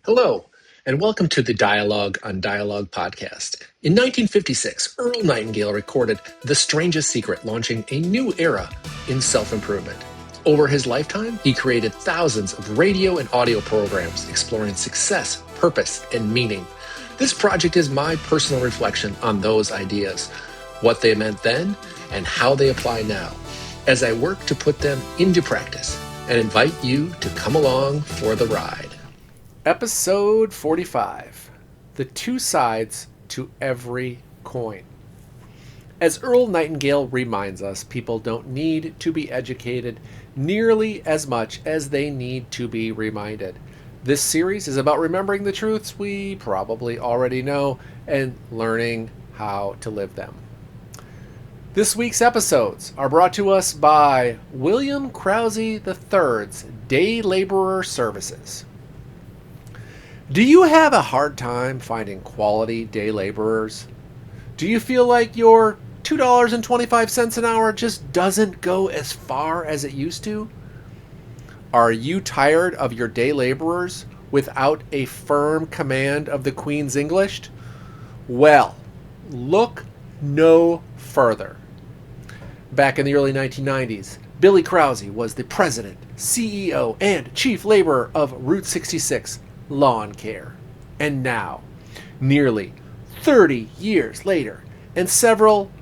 Hello, and welcome to the Dialogue on Dialogue podcast. In 1956, Earl Nightingale recorded The Strangest Secret, launching a new era in self-improvement. Over his lifetime, he created thousands of radio and audio programs exploring success, purpose, and meaning. This project is my personal reflection on those ideas, what they meant then, and how they apply now, as I work to put them into practice, and invite you to come along for the ride. Episode 45, The Two Sides to Every Coin. As Earl Nightingale reminds us, people don't need to be educated nearly as much as they need to be reminded. This series is about remembering the truths we probably already know and learning how to live them. This week's episodes are brought to us by William Krause III's Day Laborer Services. Do you have a hard time finding quality day laborers? Do you feel like your $2.25 an hour just doesn't go as far as it used to? Are you tired of your day laborers without a firm command of the Queen's English? Well, look no further. Back in the early 1990s, Billy Krause was the president, CEO, and chief laborer of Route 66 Lawn Care. And now, nearly 30 years later, and several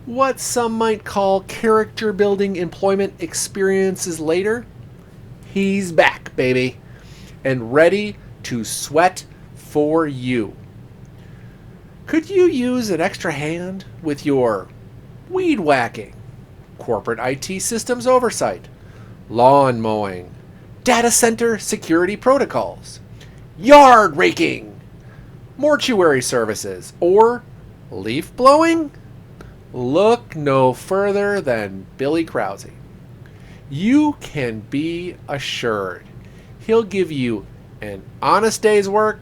what some might call character-building employment experiences later, he's back, baby, and ready to sweat for you. Could you use an extra hand with your weed whacking, corporate IT systems oversight, lawn mowing, data center security protocols, yard raking, mortuary services, or leaf blowing? Look no further than Billy Krause. You can be assured he'll give you an honest day's work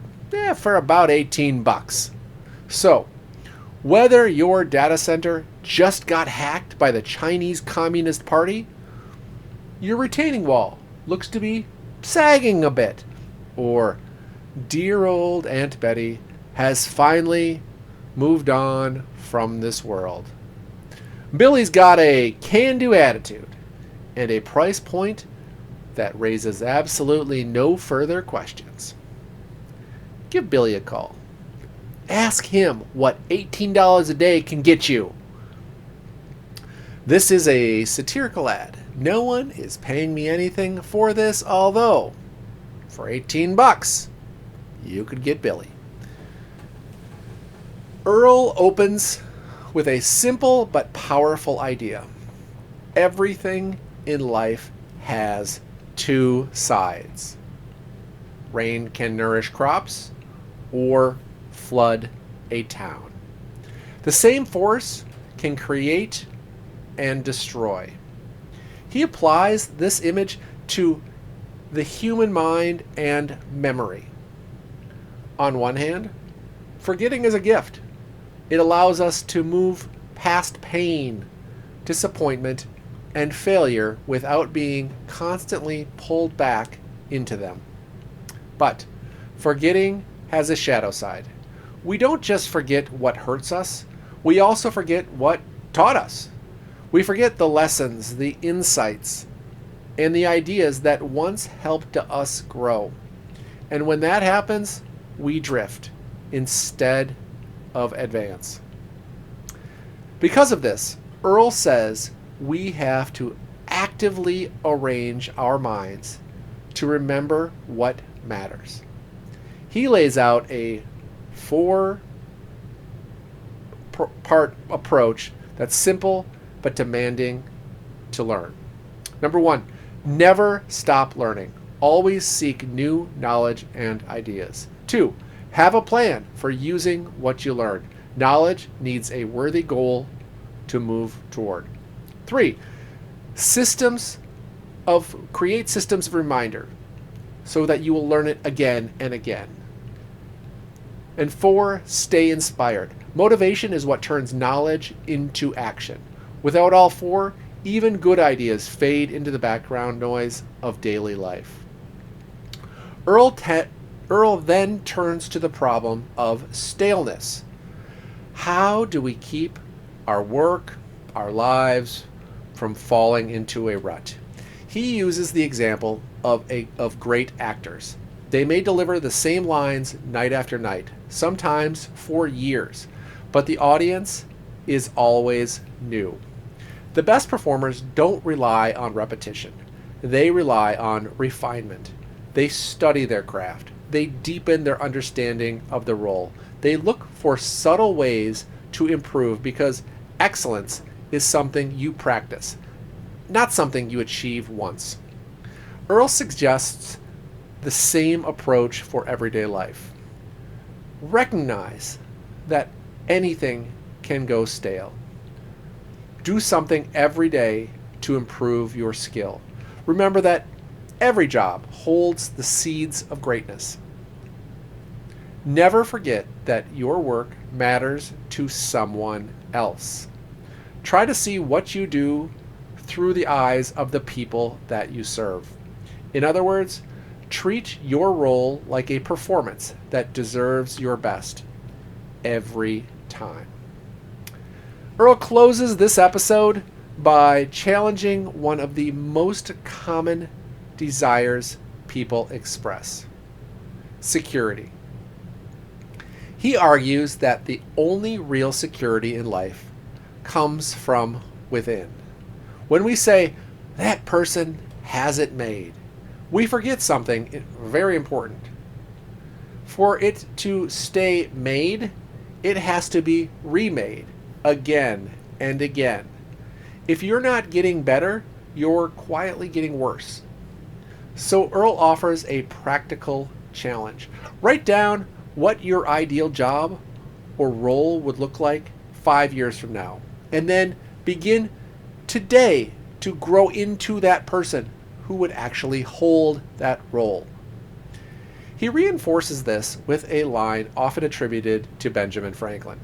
for about $18. So, whether your data center just got hacked by the Chinese Communist Party, your retaining wall looks to be sagging a bit, or dear old Aunt Betty has finally moved on from this world, Billy's got a can-do attitude and a price point that raises absolutely no further questions. Give Billy a call. Ask him what $18 a day can get you. This is a satirical ad. No one is paying me anything for this, although for $18, you could get Billy. Earl opens with a simple but powerful idea. Everything in life has two sides. Rain can nourish crops or flood a town. The same force can create and destroy. He applies this image to the human mind and memory. On one hand, forgetting is a gift. It allows us to move past pain, disappointment, and failure without being constantly pulled back into them. But forgetting has a shadow side. We don't just forget what hurts us, we also forget what taught us. We forget the lessons, the insights, and the ideas that once helped us grow. And when that happens, we drift instead of advance. Because of this, Earl says we have to actively arrange our minds to remember what matters. He lays out a four-part approach that's simple but demanding to learn. Number one, never stop learning. Always seek new knowledge and ideas. 2, have a plan for using what you learn. Knowledge needs a worthy goal to move toward. 3, create systems of reminder so that you will learn it again and again. And 4, stay inspired. Motivation is what turns knowledge into action. Without all 4, even good ideas fade into the background noise of daily life. Earl Earl then turns to the problem of staleness. How do we keep our work, our lives, from falling into a rut? He uses the example of great actors. They may deliver the same lines night after night, sometimes for years, but the audience is always new. The best performers don't rely on repetition. They rely on refinement. They study their craft. They deepen their understanding of the role. They look for subtle ways to improve because excellence is something you practice, not something you achieve once. Earl suggests the same approach for everyday life. Recognize that anything can go stale. Do something every day to improve your skill. Remember that every job holds the seeds of greatness. Never forget that your work matters to someone else. Try to see what you do through the eyes of the people that you serve. In other words, treat your role like a performance that deserves your best every time. Earl closes this episode by challenging one of the most common desires people express: security. He argues that the only real security in life comes from within. When we say, that person has it made, we forget something very important. For it to stay made, it has to be remade again and again. If you're not getting better, you're quietly getting worse. So Earl offers a practical challenge. Write down what your ideal job or role would look like 5 years from now, and then begin today to grow into that person who would actually hold that role. He reinforces this with a line often attributed to Benjamin Franklin.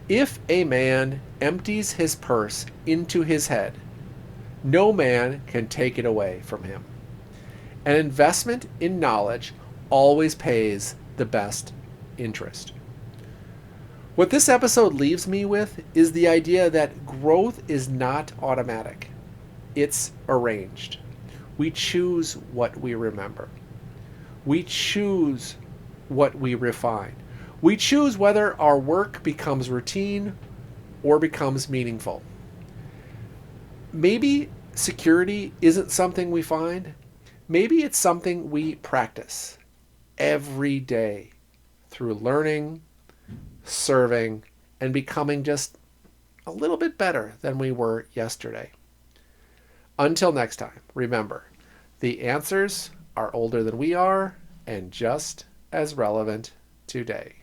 If a man empties his purse into his head, no man can take it away from him. An investment in knowledge always pays the best interest. What this episode leaves me with is the idea that growth is not automatic. It's arranged. We choose what we remember. We choose what we refine. We choose whether our work becomes routine or becomes meaningful. Maybe security isn't something we find. Maybe it's something we practice every day through learning, serving, and becoming just a little bit better than we were yesterday. Until next time, remember, the answers are older than we are and just as relevant today.